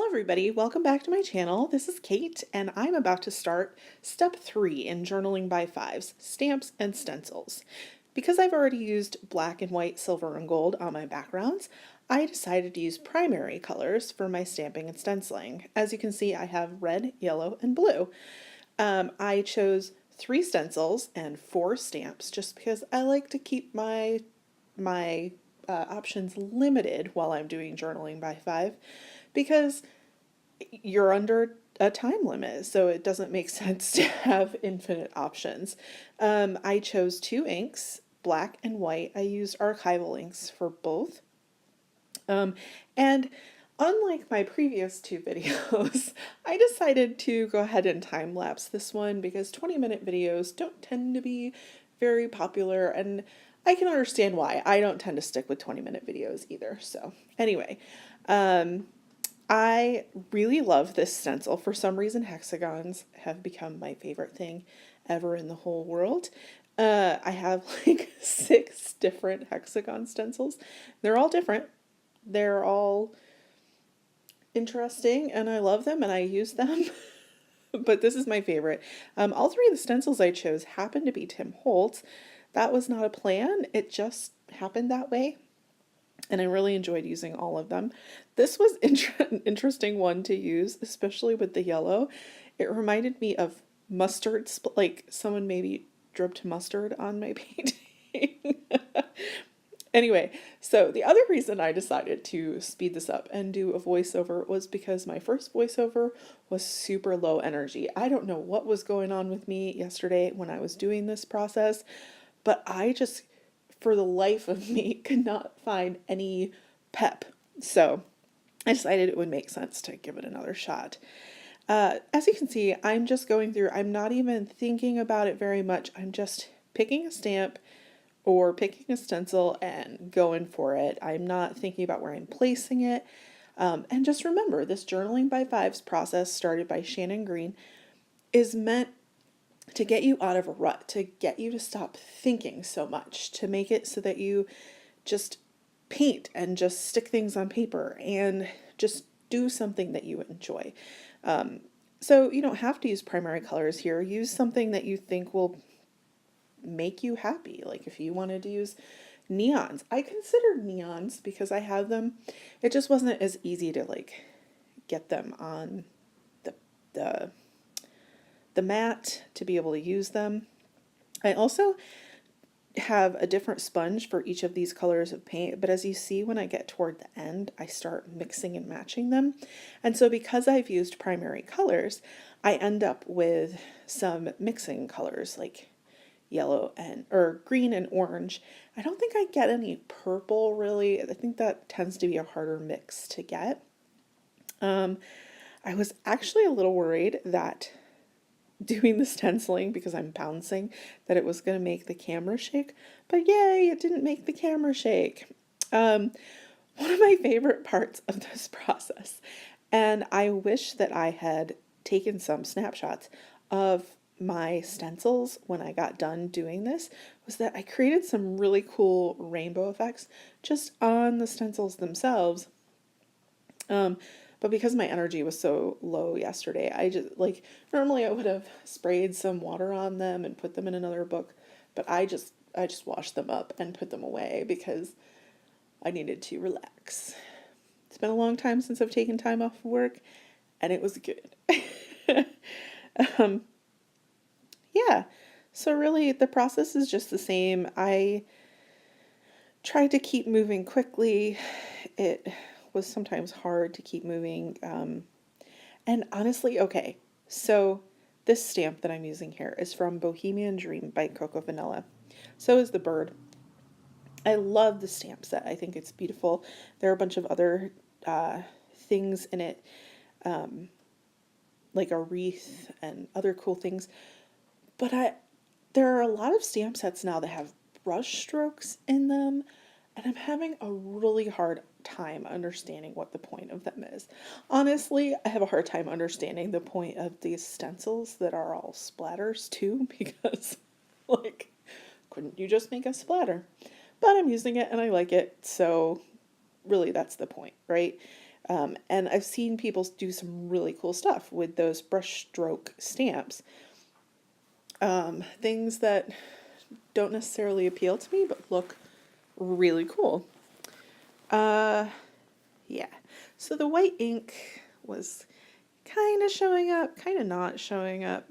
everybody, welcome back to my channel. This is Kate and I'm about to start step 3 in journaling by fives, stamps and stencils. Because I've already used black and white, silver and gold on my backgrounds, I decided to use primary colors for my stamping and stenciling. As you can see, I have red, yellow and blue. I chose 3 stencils and 4 stamps just because I like to keep my options limited while I'm doing journaling by 5 because you're under a time limit, so it doesn't make sense to have infinite options. I chose 2 inks, black and white. I used archival inks for both. And unlike my previous 2 videos, I decided to go ahead and time lapse this one because 20-minute videos don't tend to be very popular, and I can understand why. I don't tend to stick with 20-minute videos either. So anyway, I really love this stencil. For some reason, hexagons have become my favorite thing ever in the whole world. I have like 6 different hexagon stencils. They're all different. They're all interesting and I love them and I use them. But this is my favorite. All 3 of the stencils I chose happened to be Tim Holtz. That was not a plan. It just happened that way. And I really enjoyed using all of them. This was an interesting one to use, especially with the yellow. It reminded me of mustard, like someone maybe dripped mustard on my painting. Anyway, so the other reason I decided to speed this up and do a voiceover was because my first voiceover was super low energy. I don't know what was going on with me yesterday when I was doing this process, but I just, for the life of me, could not find any pep. So I decided it would make sense to give it another shot. As you can see, I'm just going through, I'm not even thinking about it very much. I'm just picking a stamp or picking a stencil and going for it. I'm not thinking about where I'm placing it. And just remember, this journaling by fives process started by Shannon Green is meant to get you out of a rut, to get you to stop thinking so much, to make it so that you just paint and just stick things on paper and just do something that you enjoy. So you don't have to use primary colors here. Use something that you think will make you happy. Like if you wanted to use neons, I considered neons because I have them. It just wasn't as easy to like get them on the mat to be able to use them. I also have a different sponge for each of these colors of paint, but as you see, when I get toward the end, I start mixing and matching them. And so because I've used primary colors, I end up with some mixing colors like yellow or green and orange. I don't think I get any purple really. I think that tends to be a harder mix to get. I was actually a little worried that doing the stenciling, because I'm bouncing, that it was going to make the camera shake, but yay, it didn't make the camera shake. One of my favorite parts of this process, and I wish that I had taken some snapshots of my stencils when I got done doing this, was that I created some really cool rainbow effects just on the stencils themselves. But because my energy was so low yesterday, I just like, normally I would have sprayed some water on them and put them in another book, but I just washed them up and put them away because I needed to relax. It's been a long time since I've taken time off of work and it was good. Yeah, so really the process is just the same. I tried to keep moving quickly. It was sometimes hard to keep moving. And honestly, okay, so this stamp that I'm using here is from Bohemian Dream by Coco Vanilla. So is the bird. I love the stamp set. I think it's beautiful. There are a bunch of other things in it, like a wreath and other cool things. But there are a lot of stamp sets now that have brush strokes in them, and I'm having a really hard time understanding what the point of them is. Honestly, I have a hard time understanding the point of these stencils that are all splatters too, because like, couldn't you just make a splatter? But I'm using it and I like it, so really that's the point, right? And I've seen people do some really cool stuff with those brushstroke stamps. Things that don't necessarily appeal to me, but look really cool. Yeah. So the white ink was kind of showing up, kind of not showing up.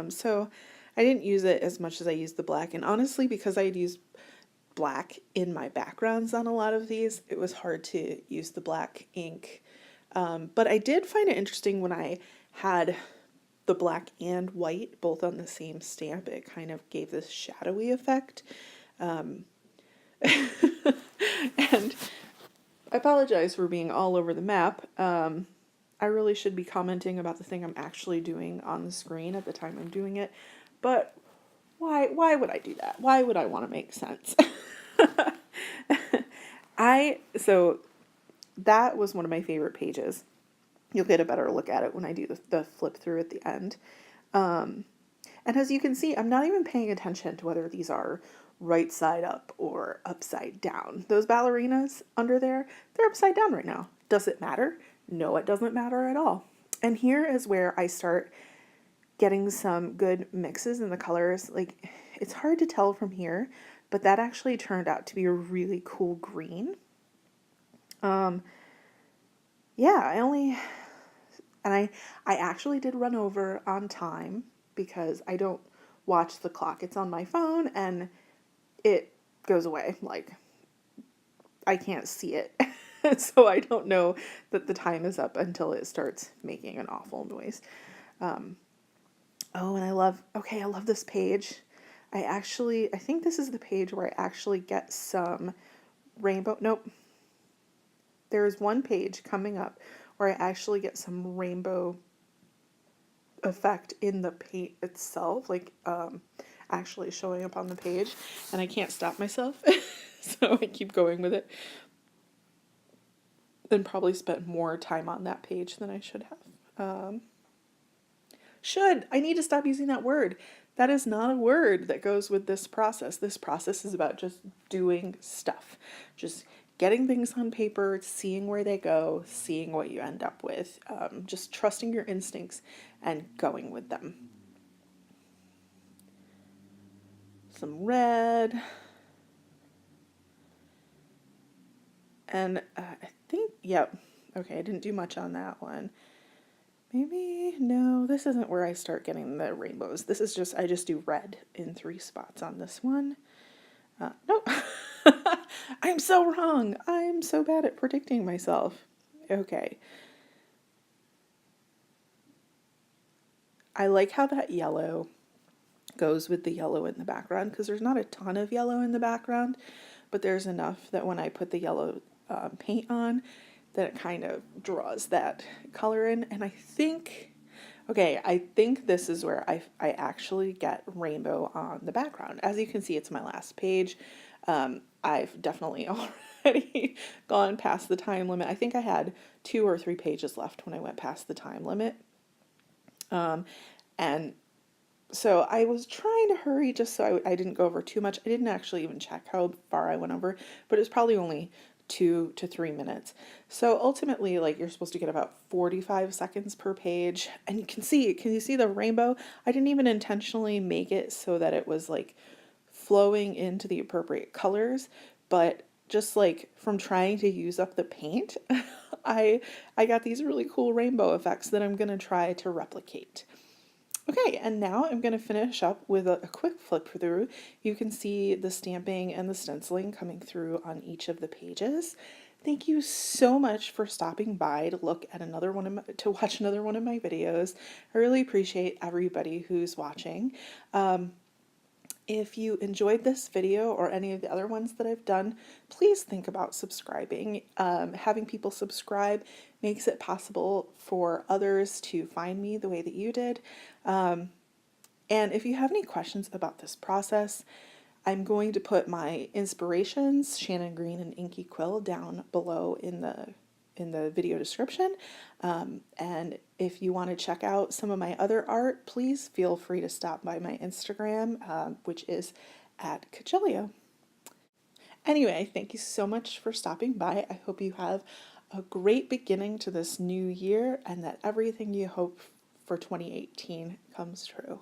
So I didn't use it as much as I used the black. And honestly, because I had used black in my backgrounds on a lot of these, it was hard to use the black ink. But I did find it interesting when I had the black and white both on the same stamp. It kind of gave this shadowy effect. And I apologize for being all over the map. I really should be commenting about the thing I'm actually doing on the screen at the time I'm doing it. But why would I do that? Why would I want to make sense? So that was one of my favorite pages. You'll get a better look at it when I do the flip through at the end. And as you can see, I'm not even paying attention to whether these are right side up or upside down. Those ballerinas under there, they're upside down right now. Does it matter? No, it doesn't matter at all. And here is where I start getting some good mixes in the colors. Like, it's hard to tell from here, but that actually turned out to be a really cool green. Yeah, I actually did run over on time because I don't watch the clock. It's on my phone and it goes away. Like, I can't see it. So I don't know that the time is up until it starts making an awful noise. Oh, and I love this page. I think this is the page where I actually get some rainbow. Nope. There's one page coming up where I actually get some rainbow effect in the paint itself, like actually showing up on the page, and I can't stop myself. So I keep going with it. And probably spent more time on that page than I should have. I need to stop using that word. That is not a word that goes with this process. This process is about just doing stuff. Just getting things on paper, seeing where they go, seeing what you end up with. Just trusting your instincts and going with them. Some red. And I think, yep. Okay, I didn't do much on that one. Maybe, no, this isn't where I start getting the rainbows. This is just, I just do red in 3 spots on this one. Nope. I'm so wrong. I'm so bad at predicting myself. Okay. I like how that yellow goes with the yellow in the background because there's not a ton of yellow in the background, but there's enough that when I put the yellow paint on, that it kind of draws that color in. And I think this is where I actually get rainbow on the background. As you can see, it's my last page. I've definitely already gone past the time limit. I think I had 2 or 3 pages left when I went past the time limit. And so I was trying to hurry just so I didn't go over too much. I didn't actually even check how far I went over, but it was probably only 2 to 3 minutes. So ultimately, like, you're supposed to get about 45 seconds per page. And can you see the rainbow? I didn't even intentionally make it so that it was like flowing into the appropriate colors, but just like from trying to use up the paint, I got these really cool rainbow effects that I'm going to try to replicate. Okay, and now I'm going to finish up with a quick flip through. You can see the stamping and the stenciling coming through on each of the pages. Thank you so much for stopping by to watch another one of my videos. I really appreciate everybody who's watching. If you enjoyed this video or any of the other ones that I've done, please think about subscribing. Having people subscribe makes it possible for others to find me the way that you did. And if you have any questions about this process, I'm going to put my inspirations, Shannon Green and Inky Quill, down below in the video description. And if you want to check out some of my other art, please feel free to stop by my Instagram, which is @Cajilio. Anyway, thank you so much for stopping by. I hope you have a great beginning to this new year and that everything you hope for 2018 comes true.